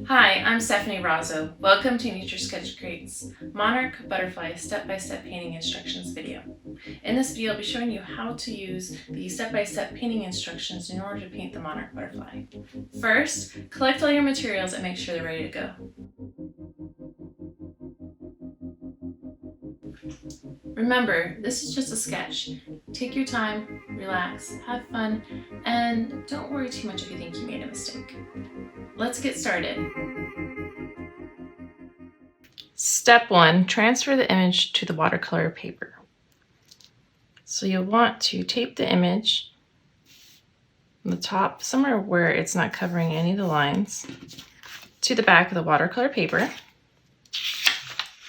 Hi, I'm Stephanie Rozzo. Welcome to Nature Sketch Create's Monarch Butterfly step-by-step painting instructions video. In this video, I'll be showing you how to use the step-by-step painting instructions in order to paint the Monarch Butterfly. First, collect all your materials and make sure they're ready to go. Remember, this is just a sketch. Take your time, relax, have fun, and don't worry too much if you think you made a mistake. Let's get started. Step 1, transfer the image to the watercolor paper. So you'll want to tape the image on the top, somewhere where it's not covering any of the lines, to the back of the watercolor paper.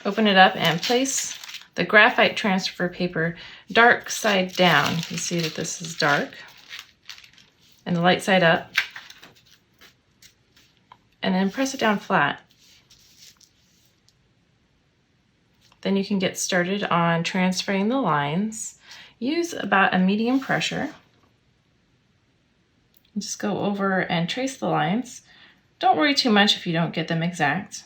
Open it up and place the graphite transfer paper dark side down. You can see that this is dark, and the light side up. And then press it down flat. Then you can get started on transferring the lines. Use about a medium pressure. Just go over and trace the lines. Don't worry too much if you don't get them exact.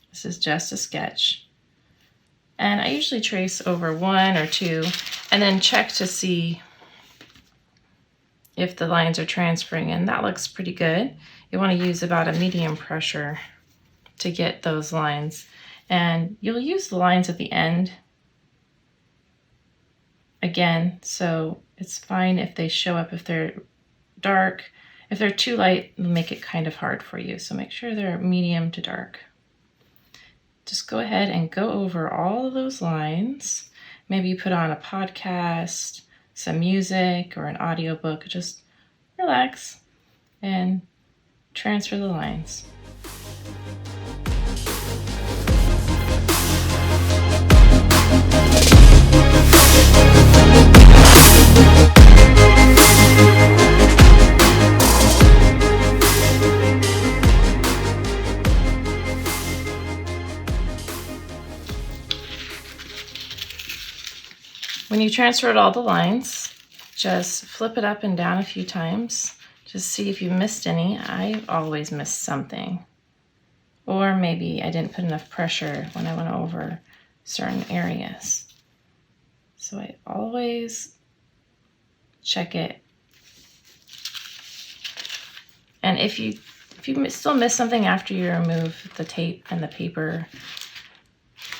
This is just a sketch. And I usually trace over 1 or 2 and then check to see if the lines are transferring, and that looks pretty good. You want to use about a medium pressure to get those lines. And you'll use the lines at the end again, so it's fine if they show up if they're dark. If they're too light, it'll make it kind of hard for you, so make sure they're medium to dark. Just go ahead and go over all of those lines. Maybe you put on a podcast, some music, or an audiobook. Just relax and transfer the lines. When you transferred all the lines, just flip it up and down a few times. Just see if you missed any. I always miss something. Or maybe I didn't put enough pressure when I went over certain areas. So I always check it. And if you still miss something after you remove the tape and the paper,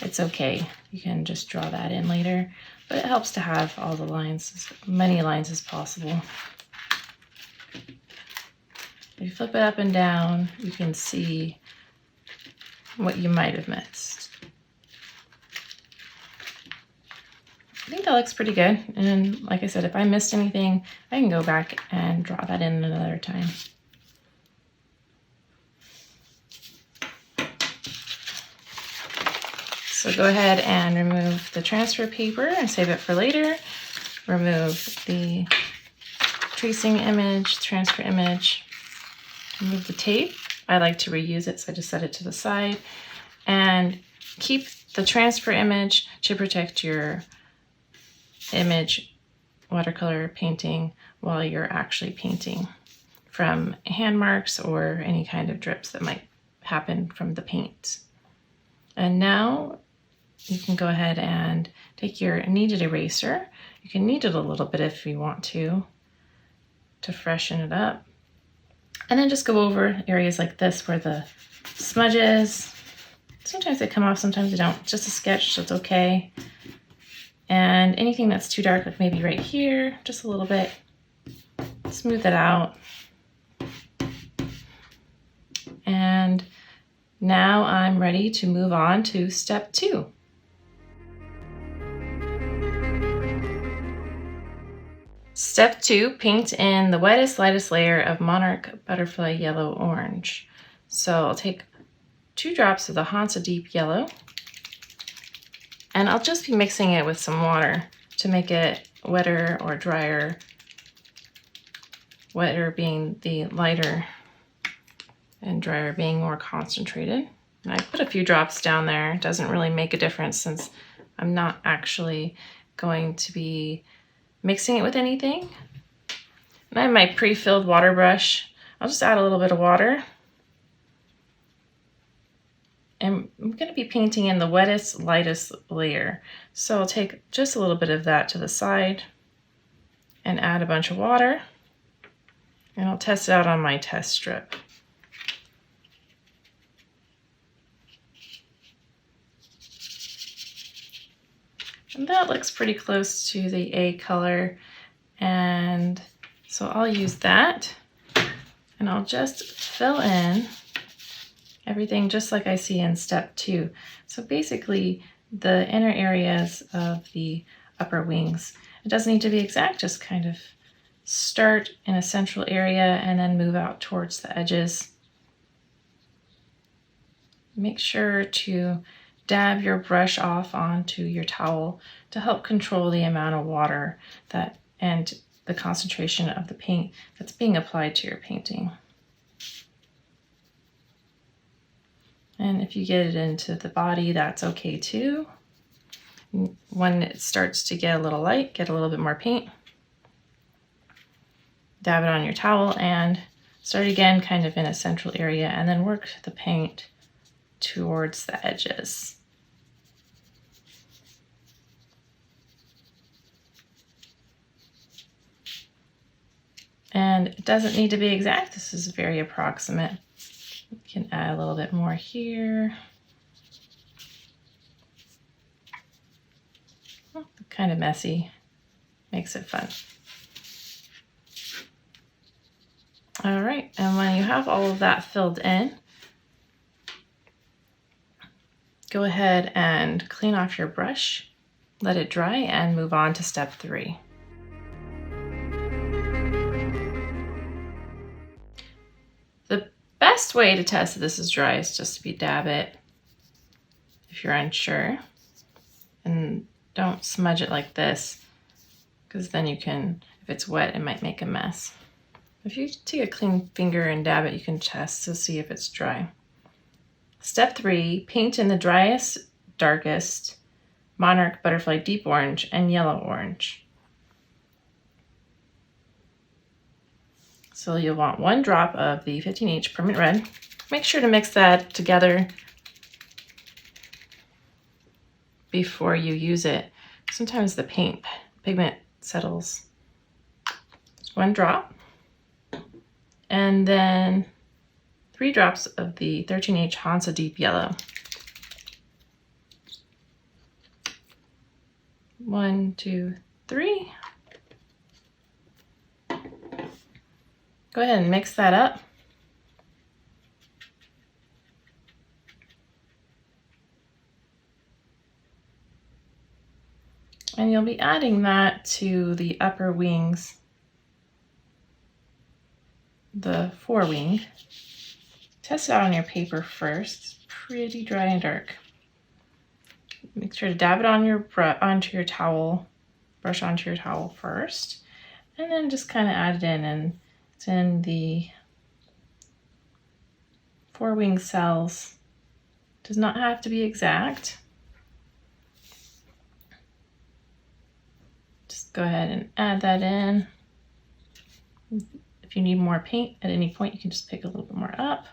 it's okay. You can just draw that in later. But it helps to have all the lines, as many lines as possible. If you flip it up and down, you can see what you might have missed. I think that looks pretty good. And like I said, if I missed anything, I can go back and draw that in another time. So go ahead and remove the transfer paper and save it for later. Remove the tracing image, transfer image. Remove the tape. I like to reuse it, so I just set it to the side. And keep the transfer image to protect your image watercolor painting while you're actually painting from hand marks or any kind of drips that might happen from the paint. And now you can go ahead and take your kneaded eraser. You can knead it a little bit if you want to freshen it up. And then just go over areas like this where the smudges, sometimes they come off, sometimes they don't. Just a sketch, so it's okay. And anything that's too dark, like maybe right here, just a little bit, smooth it out. And now I'm ready to move on to step 2. Step 2, paint in the wettest, lightest layer of Monarch Butterfly Yellow Orange. So I'll take 2 drops of the Hansa Deep Yellow, and I'll just be mixing it with some water to make it wetter or drier. Wetter being the lighter and drier being more concentrated. And I put a few drops down there. It doesn't really make a difference since I'm not actually going to be mixing it with anything. And I have my pre-filled water brush. I'll just add a little bit of water. And I'm going to be painting in the wettest, lightest layer. So I'll take just a little bit of that to the side and add a bunch of water. And I'll test it out on my test strip. And that looks pretty close to the A color. And so I'll use that. And I'll just fill in everything just like I see in step 2. So basically the inner areas of the upper wings. It doesn't need to be exact, just kind of start in a central area and then move out towards the edges. Make sure to dab your brush off onto your towel to help control the amount of water and the concentration of the paint that's being applied to your painting. And if you get it into the body, that's okay too. When it starts to get a little light, get a little bit more paint. Dab it on your towel and start again kind of in a central area and then work the paint towards the edges. And it doesn't need to be exact. This is very approximate. You can add a little bit more here. Kind of messy, makes it fun. All right, and when you have all of that filled in, go ahead and clean off your brush, let it dry, and move on to step 3. The best way to test if this is dry is just to dab it if you're unsure. And don't smudge it like this, because then you can, if it's wet, it might make a mess. If you take a clean finger and dab it, you can test to see if it's dry. Step 3, paint in the driest, darkest Monarch Butterfly deep orange and yellow orange. So you'll want 1 drop of the 15H permanent red. Make sure to mix that together before you use it. Sometimes the pigment settles. Just 1 drop. And then 3 drops of the 13H Hansa Deep Yellow. 1, 2, 3. Go ahead and mix that up. And you'll be adding that to the upper wings, the forewing. Test it out on your paper first. It's pretty dry and dark. Make sure to dab it on onto your towel, brush onto your towel first, and then just kind of add it in. And it's in the forewing cells. Does not have to be exact. Just go ahead and add that in. If you need more paint at any point, you can just pick a little bit more up.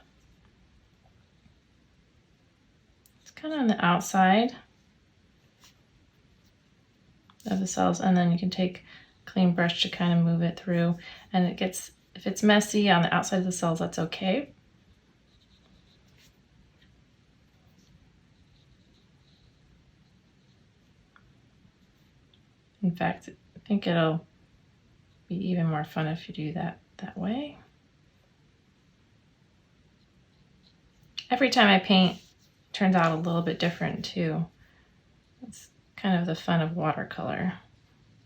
It's kind of on the outside of the cells, and then you can take a clean brush to kind of move it through. And it gets, if it's messy on the outside of the cells, that's okay. In fact, I think it'll be even more fun if you do that way. Every time I paint, it turns out a little bit different too. It's kind of the fun of watercolor.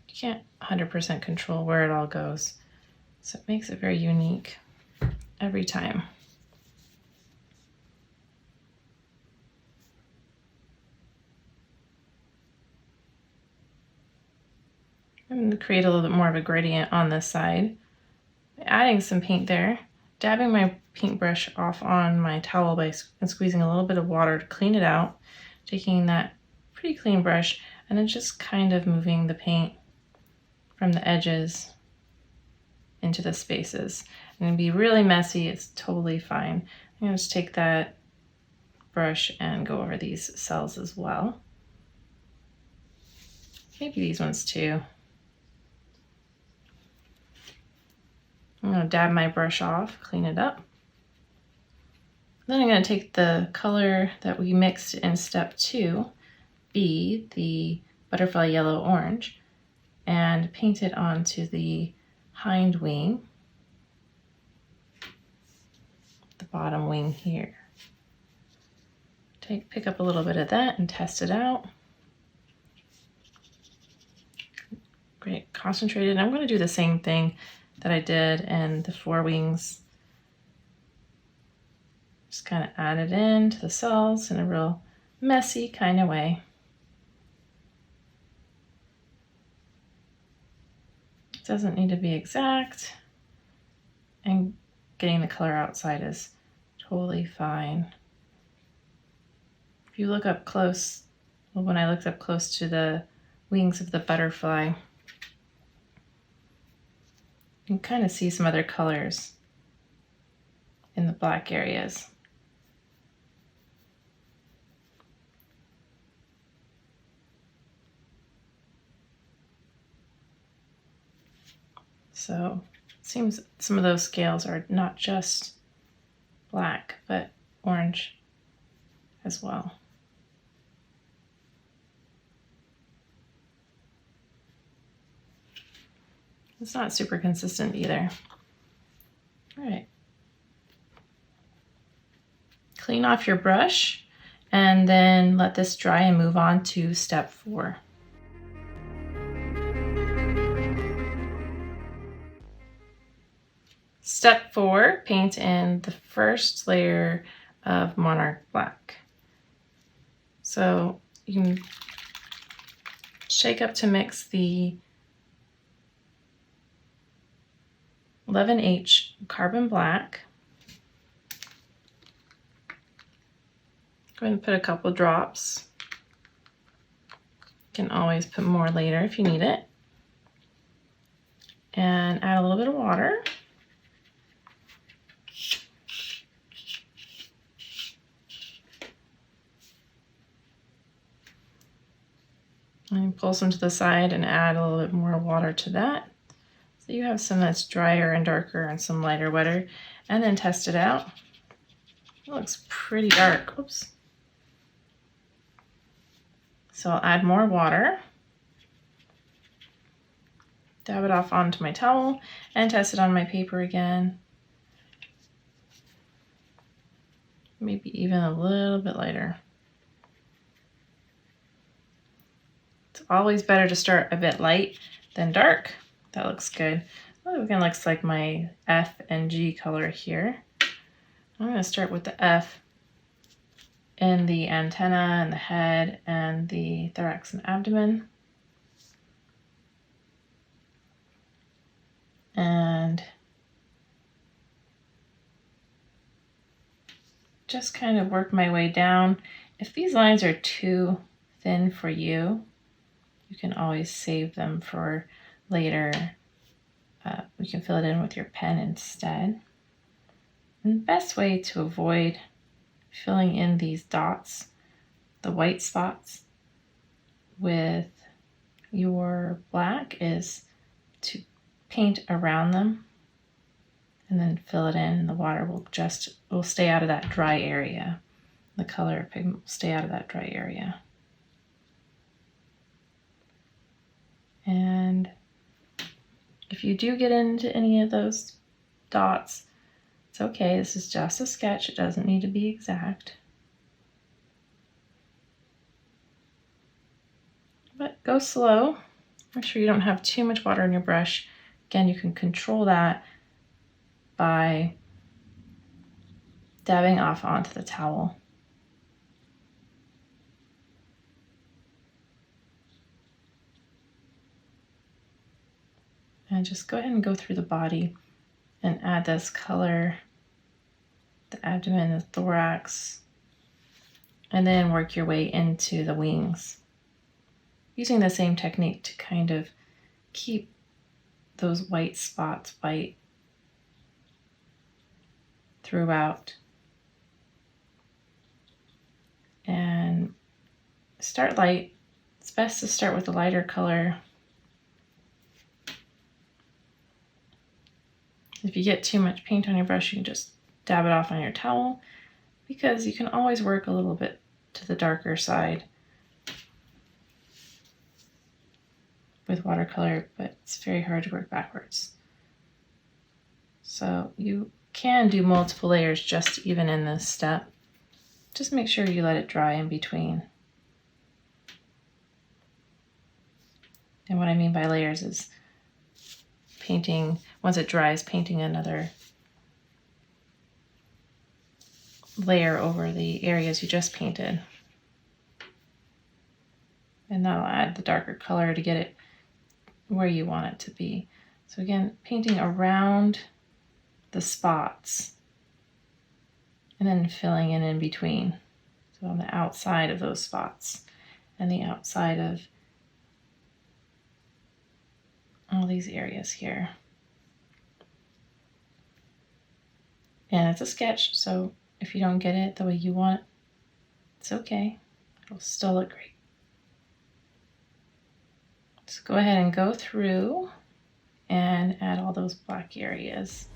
You can't 100% control where it all goes, so it makes it very unique every time. I'm going to create a little bit more of a gradient on this side. Adding some paint there, dabbing my paintbrush off on my towel and squeezing a little bit of water to clean it out, taking that pretty clean brush and then just kind of moving the paint from the edges into the spaces. And it'd be really messy, it's totally fine. I'm gonna just take that brush and go over these cells as well. Maybe these ones too. I'm gonna dab my brush off, clean it up. Then I'm gonna take the color that we mixed in step 2, B, the butterfly yellow orange, and paint it onto the hind wing, the bottom wing here. Pick up a little bit of that and test it out. Great, concentrated. I'm gonna do the same thing that I did in the forewings. Just kind of add it into the cells in a real messy kind of way. It doesn't need to be exact, and getting the color outside is totally fine. If you look up close, well, when I looked up close to the wings of the butterfly, you can kind of see some other colors in the black areas. So it seems some of those scales are not just black, but orange as well. It's not super consistent either. All right. Clean off your brush and then let this dry and move on to step 4. Step 4, paint in the first layer of Monarch Black. So you can shake up to mix the 11H carbon black. Go ahead and put a couple drops. You can always put more later if you need it. And add a little bit of water. And pull some to the side and add a little bit more water to that. So you have some that's drier and darker and some lighter, wetter, and then test it out. It looks pretty dark. Oops. So I'll add more water, dab it off onto my towel, and test it on my paper again. Maybe even a little bit lighter. It's always better to start a bit light than dark. That looks good. That again looks like my F and G color here. I'm going to start with the F in the antenna and the head and the thorax and abdomen. And just kind of work my way down. If these lines are too thin for you, you can always save them for later. We can fill it in with your pen instead. And the best way to avoid filling in these dots, the white spots, with your black is to paint around them and then fill it in, and the water will stay out of that dry area. The color pigment will stay out of that dry area. And if you do get into any of those dots, it's okay. This is just a sketch. It doesn't need to be exact. But go slow. Make sure you don't have too much water in your brush. Again, you can control that by dabbing off onto the towel. And just go ahead and go through the body and add this color, the abdomen, the thorax, and then work your way into the wings. Using the same technique to kind of keep those white spots white throughout. And start light. It's best to start with a lighter color. If you get too much paint on your brush, you can just dab it off on your towel, because you can always work a little bit to the darker side with watercolor, but it's very hard to work backwards. So you can do multiple layers just even in this step. Just make sure you let it dry in between. And what I mean by layers is painting, once it dries, painting another layer over the areas you just painted. And that'll add the darker color to get it where you want it to be. So again, painting around the spots and then filling in between. So on the outside of those spots and the outside of all these areas here. And it's a sketch, so if you don't get it the way you want, it's okay. It'll still look great. So go ahead and go through and add all those black areas.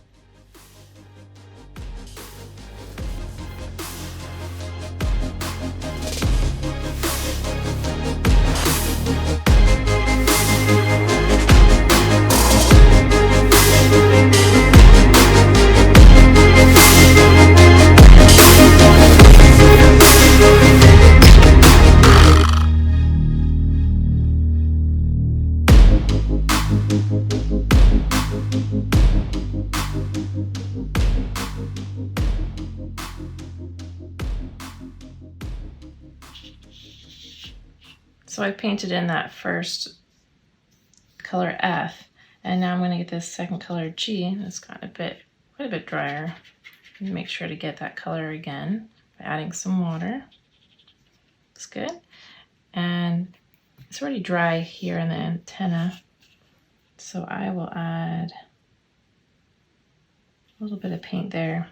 So I painted in that first color F, and now I'm going to get this second color G. That's got quite a bit drier. Make sure to get that color again by adding some water. Looks good. And it's already dry here in the antenna, so I will add a little bit of paint there.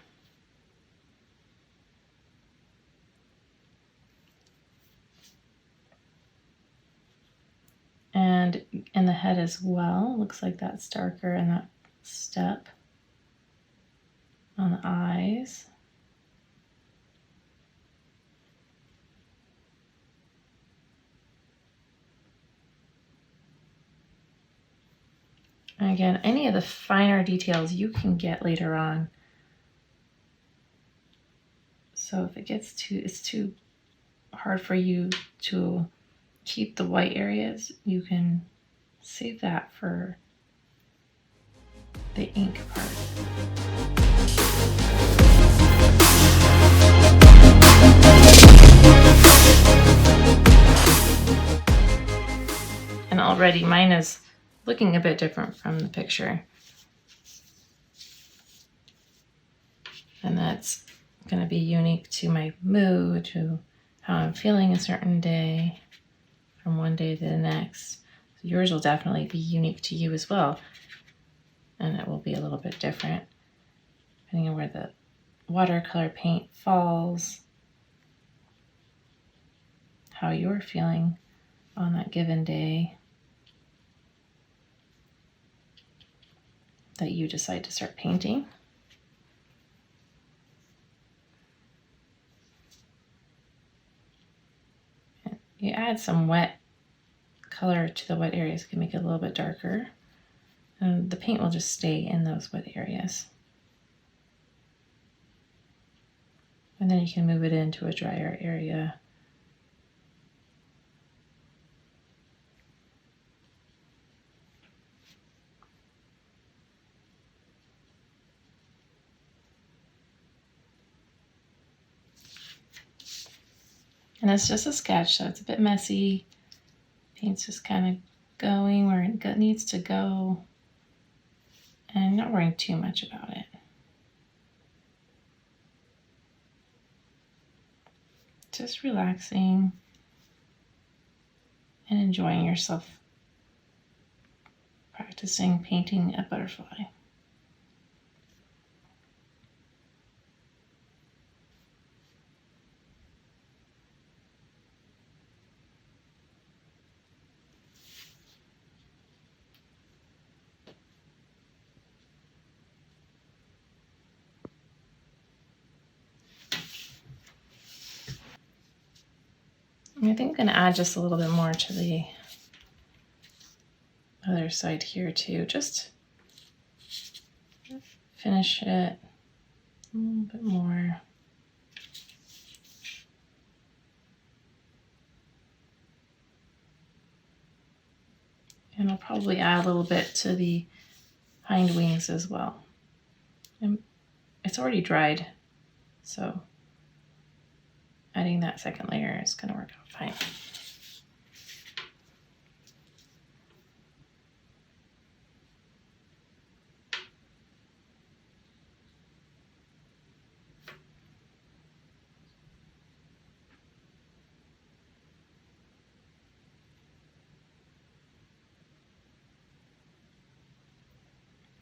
And in the head as well, looks like that's darker in that step on the eyes. And again, any of the finer details you can get later on. So if it's too hard for you to keep the white areas, you can save that for the ink part. And already mine is looking a bit different from the picture. And that's going to be unique to my mood, to how I'm feeling a certain day, from one day to the next. So yours will definitely be unique to you as well. And it will be a little bit different depending on where the watercolor paint falls, how you're feeling on that given day that you decide to start painting. And you add some wet color to the wet areas, it can make it a little bit darker. And the paint will just stay in those wet areas. And then you can move it into a drier area. And it's just a sketch, so it's a bit messy. Paint's just kind of going where it needs to go. And I'm not worrying too much about it. Just relaxing and enjoying yourself practicing painting a butterfly. I think I'm going to add just a little bit more to the other side here too. Just finish it a little bit more. And I'll probably add a little bit to the hind wings as well. And it's already dried, so adding that second layer is going to work out fine.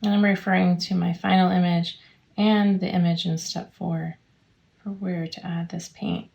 And I'm referring to my final image and the image in step 4 for where to add this paint.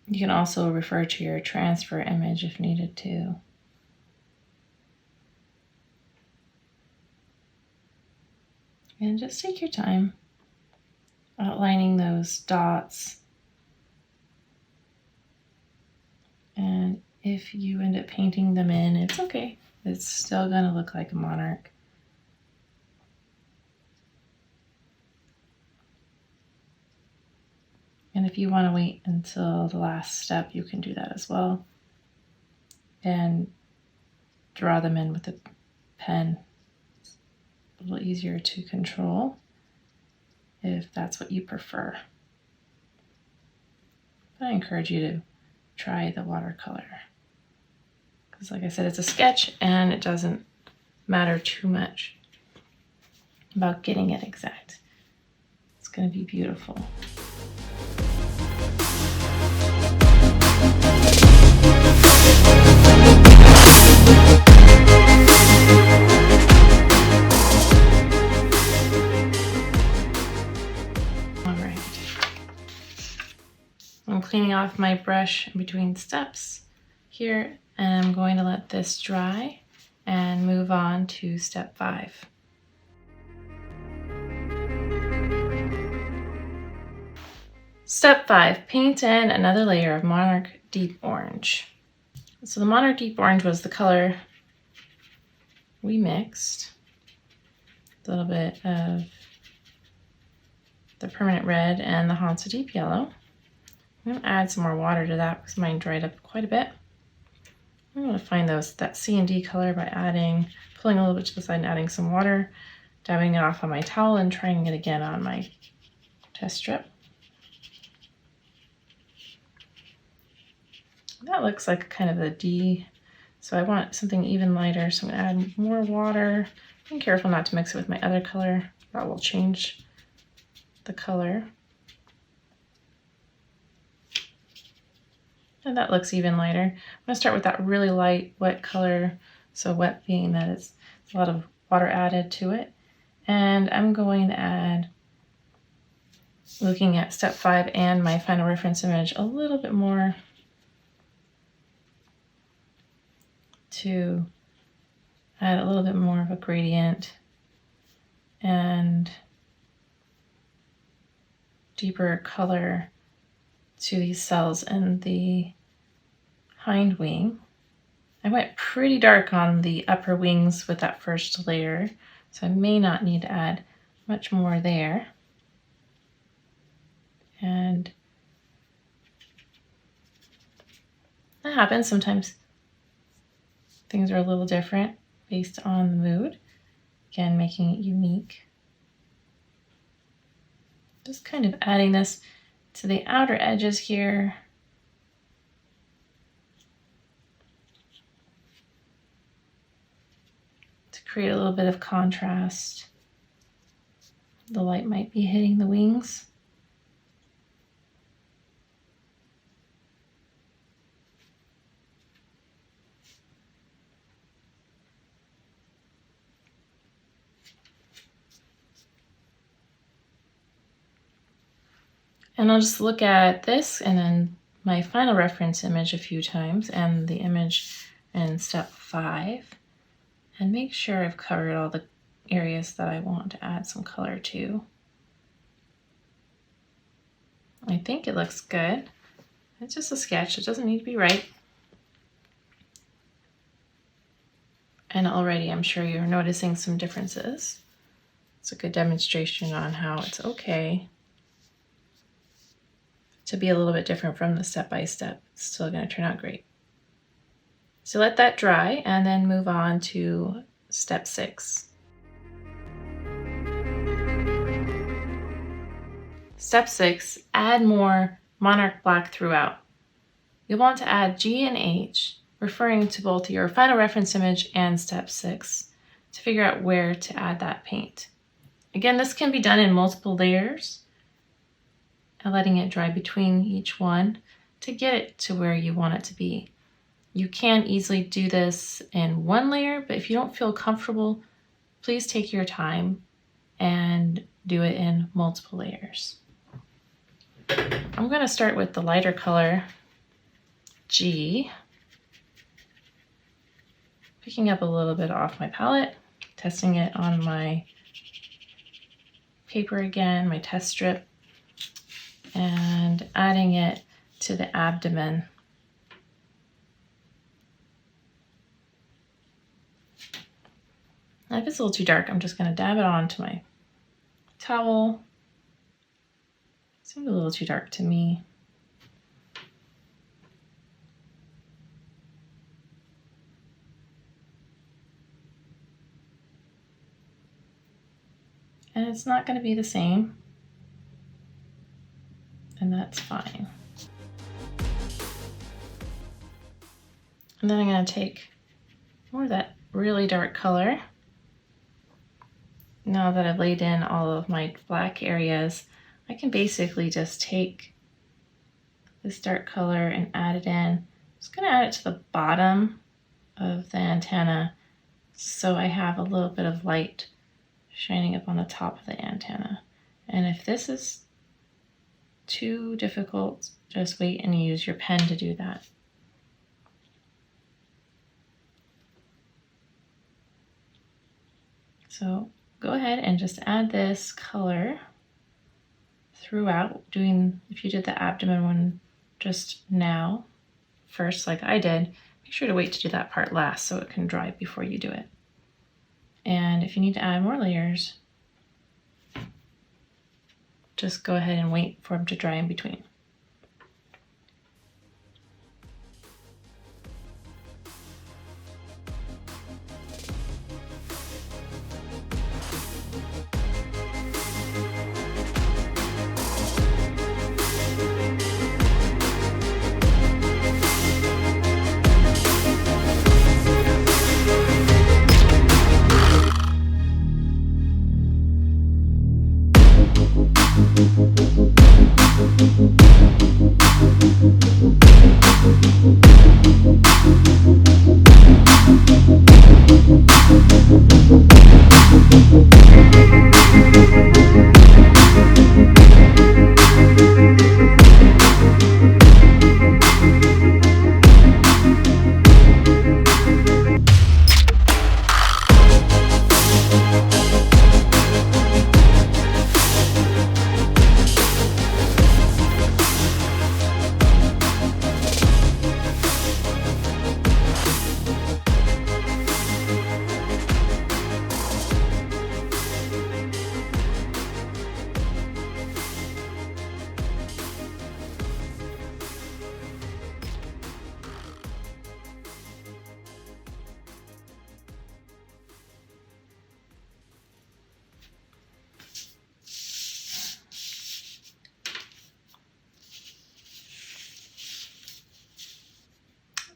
You can also refer to your transfer image if needed to. And just take your time outlining those dots. And if you end up painting them in, it's okay. It's still going to look like a monarch. And if you want to wait until the last step, you can do that as well. And draw them in with a pen. It's a little easier to control if that's what you prefer. But I encourage you to try the watercolor. Because like I said, it's a sketch and it doesn't matter too much about getting it exact. It's going to be beautiful. I'm cleaning off my brush in between steps here, and I'm going to let this dry and move on to step 5. Step 5, paint in another layer of Monarch Deep Orange. So the Monarch Deep Orange was the color we mixed. A little bit of the Permanent Red and the Hansa Deep Yellow. I'm going to add some more water to that because mine dried up quite a bit. I'm going to find that C and D color by pulling a little bit to the side and adding some water, dabbing it off on my towel and trying it again on my test strip. That looks like kind of a D, so I want something even lighter, so I'm going to add more water. Be careful not to mix it with my other color. That will change the color. And that looks even lighter. I'm going to start with that really light wet color, so wet being that it's a lot of water added to it. And I'm going to add, looking at step 5 and my final reference image, a little bit more to add a little bit more of a gradient and deeper color to these cells in the hind wing. I went pretty dark on the upper wings with that first layer, so I may not need to add much more there. And that happens sometimes. Things are a little different based on the mood. Again, making it unique. Just kind of adding this to the outer edges here. To create a little bit of contrast. The light might be hitting the wings. And I'll just look at this and then my final reference image a few times and the image in step 5 and make sure I've covered all the areas that I want to add some color to. I think it looks good. It's just a sketch, it doesn't need to be right. And already I'm sure you're noticing some differences. It's a good demonstration on how it's okay to be a little bit different from the step-by-step. It's still going to turn out great. So let that dry and then move on to step 6. Step 6, add more Monarch black throughout. You'll want to add G and H, referring to both your final reference image and step 6, to figure out where to add that paint. Again, this can be done in multiple layers, and letting it dry between each one to get it to where you want it to be. You can easily do this in one layer, but if you don't feel comfortable, please take your time and do it in multiple layers. I'm going to start with the lighter color, G, picking up a little bit off my palette, testing it on my paper again, my test strip, and adding it to the abdomen. Now if it's a little too dark, I'm just going to dab it onto my towel. It seemed a little too dark to me. And it's not going to be the same. And that's fine. And then I'm going to take more of that really dark color. Now that I've laid in all of my black areas, I can basically just take this dark color and add it in. I'm just going to add it to the bottom of the antenna so I have a little bit of light shining up on the top of the antenna. And if this is too difficult, just wait and use your pen to do that. So go ahead and just add this color throughout, if you did the abdomen one just now, first like I did, make sure to wait to do that part last so it can dry before you do it. And if you need to add more layers, just go ahead and wait for them to dry in between.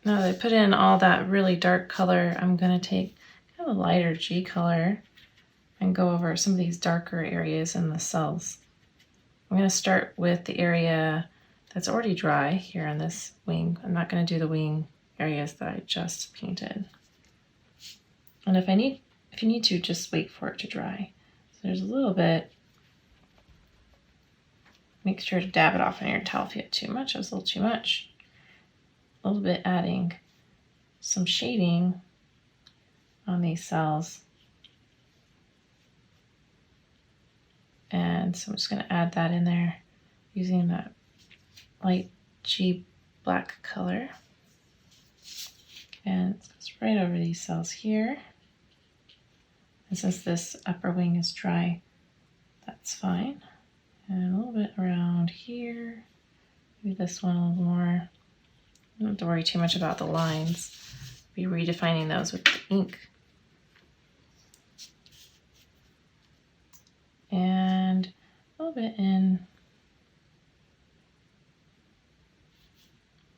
Now that I put in all that really dark color, I'm going to take kind of a lighter G color and go over some of these darker areas in the cells. I'm going to start with the area that's already dry here on this wing. I'm not going to do the wing areas that I just painted. And if you need to, just wait for it to dry. So there's a little bit. Make sure to dab it off on your towel if you have too much. That was a little too much. A little bit adding some shading on these cells. And so I'm just going to add that in there using that light G black color. And it goes right over these cells here. And since this upper wing is dry, that's fine. And a little bit around here. Maybe this one a little more. Don't have to worry too much about the lines. Be redefining those with the ink. And a little bit in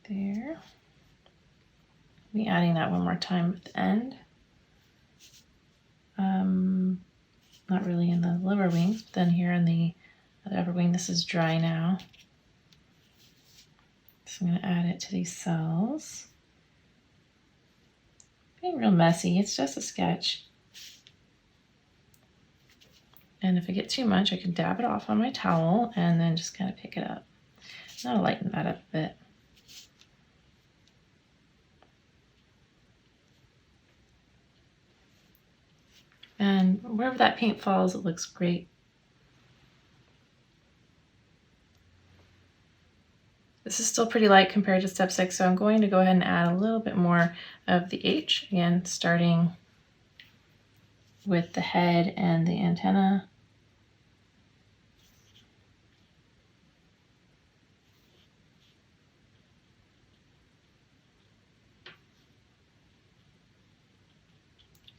there. Be adding that one more time at the end. Not really in the lower wings, but then here in the upper wing, this is dry now. So I'm going to add it to these cells. Being real messy, it's just a sketch. And if I get too much, I can dab it off on my towel and then just kind of pick it up. And I'll lighten that up a bit. And wherever that paint falls, it looks great. This is still pretty light compared to step 6, so I'm going to go ahead and add a little bit more of the H, again, starting with the head and the antenna.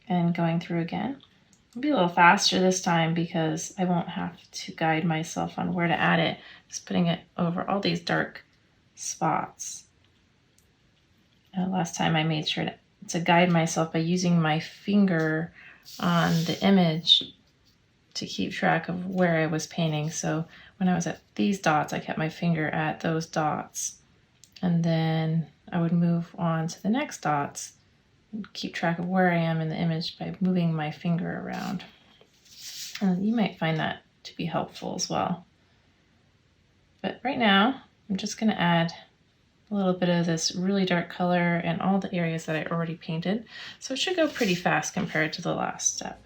And going through again. I'll be a little faster this time because I won't have to guide myself on where to add it. Just putting it over all these dark spots. Last time I made sure to guide myself by using my finger on the image to keep track of where I was painting. So when I was at these dots, I kept my finger at those dots. And then I would move on to the next dots and keep track of where I am in the image by moving my finger around. And you might find that to be helpful as well. But right now, I'm just going to add a little bit of this really dark color in all the areas that I already painted. So it should go pretty fast compared to the last step.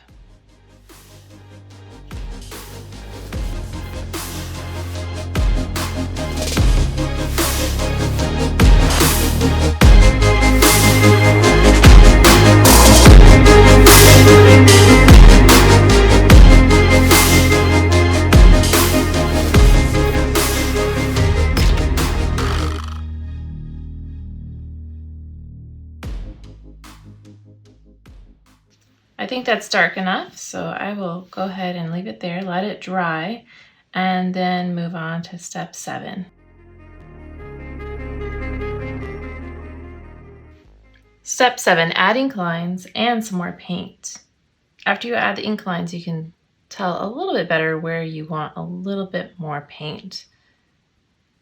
I think that's dark enough, so I will go ahead and leave it there, let it dry, and then move on to step 7. Step 7, add ink lines and some more paint. After you add the ink lines, you can tell a little bit better where you want a little bit more paint.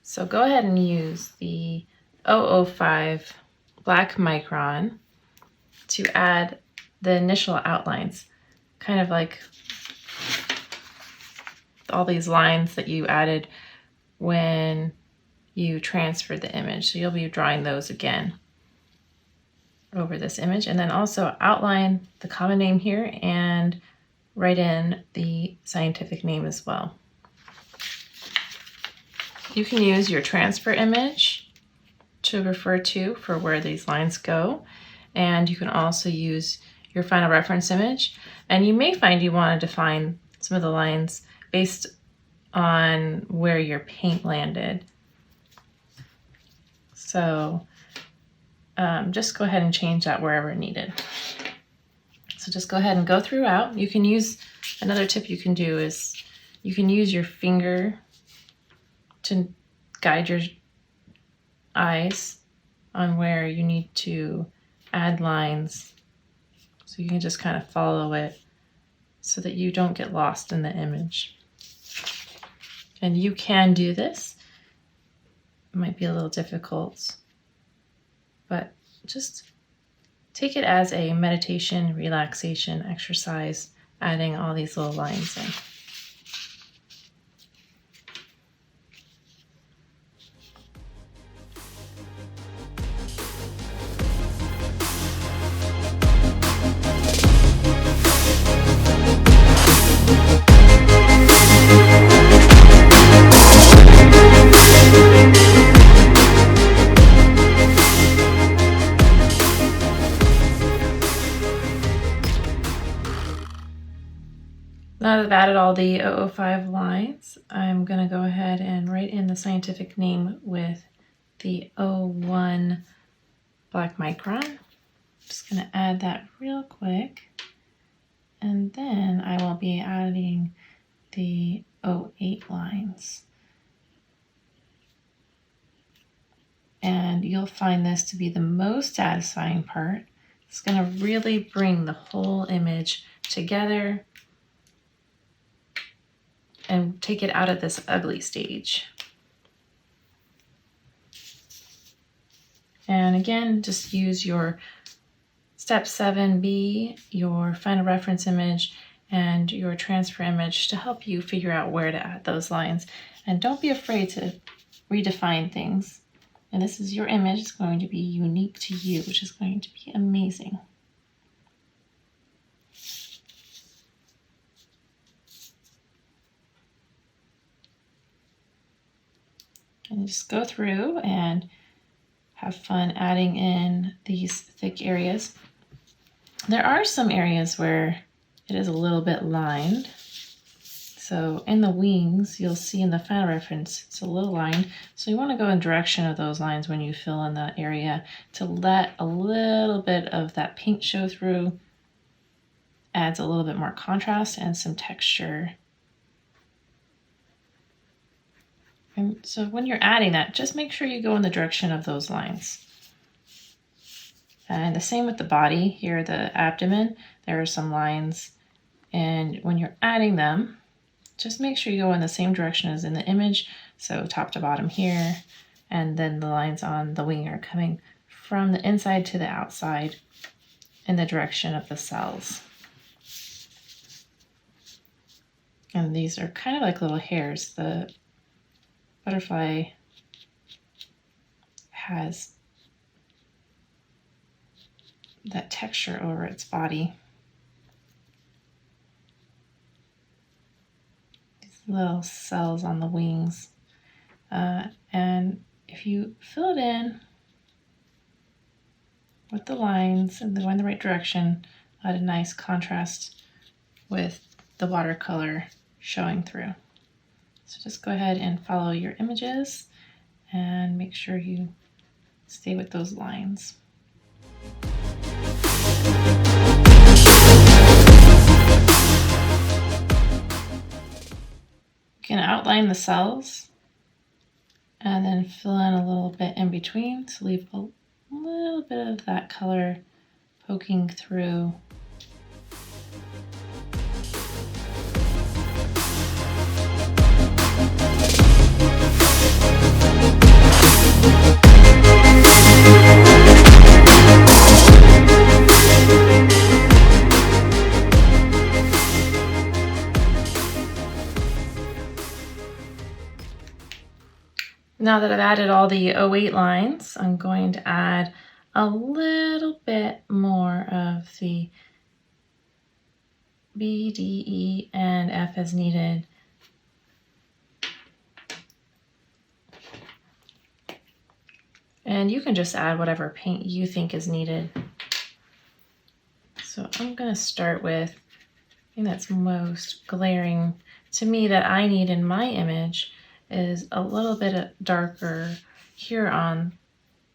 So go ahead and use the 005 black micron to add the initial outlines, kind of like all these lines that you added when you transferred the image. So you'll be drawing those again over this image, and then also outline the common name here and write in the scientific name as well. You can use your transfer image to refer to for where these lines go, and you can also use your final reference image, and you may find you want to define some of the lines based on where your paint landed. So just go ahead and change that wherever needed. So just go ahead and go throughout. You can use, another tip you can do is you can use your finger to guide your eyes on where you need to add lines. So you can just kind of follow it so that you don't get lost in the image. And you can do this. It might be a little difficult, but just take it as a meditation, relaxation exercise, adding all these little lines in. Now that I've added all the 005 lines, I'm going to go ahead and write in the scientific name with the 01 black micron. I'm just going to add that real quick. And then I will be adding the 08 lines. And you'll find this to be the most satisfying part. It's going to really bring the whole image together and take it out of this ugly stage. And again, just use your step 7B, your final reference image, and your transfer image to help you figure out where to add those lines. And don't be afraid to redefine things. And this is your image. It's going to be unique to you, which is going to be amazing. And just go through and have fun adding in these thick areas. There are some areas where it is a little bit lined. So in the wings, you'll see in the final reference, it's a little lined. So you want to go in direction of those lines when you fill in that area to let a little bit of that paint show through. Adds a little bit more contrast and some texture. And so when you're adding that, just make sure you go in the direction of those lines. And the same with the body. Here, the abdomen, there are some lines. And when you're adding them, just make sure you go in the same direction as in the image. So top to bottom here. And then the lines on the wing are coming from the inside to the outside in the direction of the cells. And these are kind of like little hairs. The butterfly has that texture over its body. These little cells on the wings. And if you fill it in with the lines and go in the right direction, add a nice contrast with the watercolor showing through. So just go ahead and follow your images and make sure you stay with those lines. You can outline the cells and then fill in a little bit in between to leave a little bit of that color poking through. Now that I've added all the 08 lines, I'm going to add a little bit more of the B, D, E, and F as needed. And you can just add whatever paint you think is needed. So I'm going to start with the thing that's most glaring to me that I need in my image is a little bit darker here on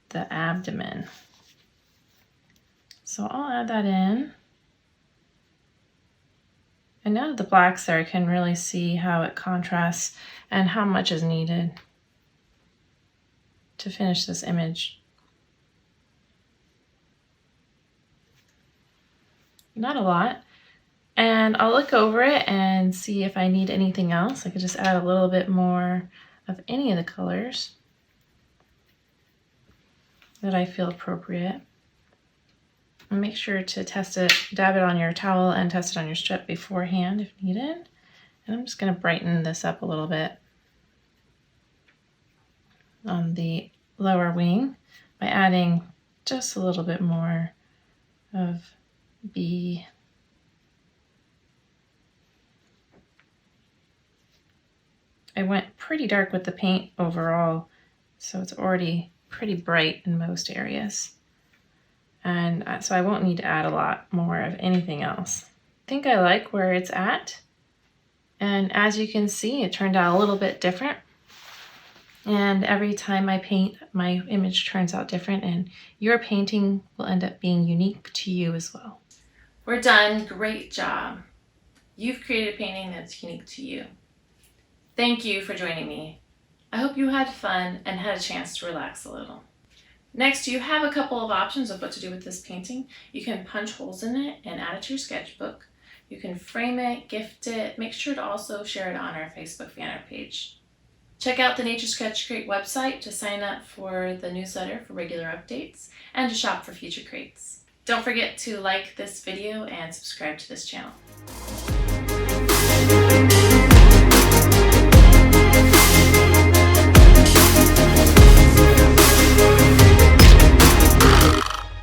the abdomen. So I'll add that in. And now that the black's there, I can really see how it contrasts and how much is needed to finish this image. not a lot. And I'll look over it and see if I need anything else. I could just add a little bit more of any of the colors that I feel appropriate. And make sure to test it, dab it on your towel and test it on your strip beforehand if needed. And I'm just going to brighten this up a little bit on the lower wing by adding just a little bit more of bee. I went pretty dark with the paint overall, so it's already pretty bright in most areas. And so I won't need to add a lot more of anything else. I think I like where it's at. And as you can see, it turned out a little bit different. And every time I paint, my image turns out different, and your painting will end up being unique to you as well. We're done. Great job. You've created a painting that's unique to you. Thank you for joining me. I hope you had fun and had a chance to relax a little. Next, you have a couple of options of what to do with this painting. You can punch holes in it and add it to your sketchbook. You can frame it, gift it. Make sure to also share it on our Facebook fan page. Check out the Nature Sketch Crate website to sign up for the newsletter for regular updates and to shop for future crates. Don't forget to like this video and subscribe to this channel.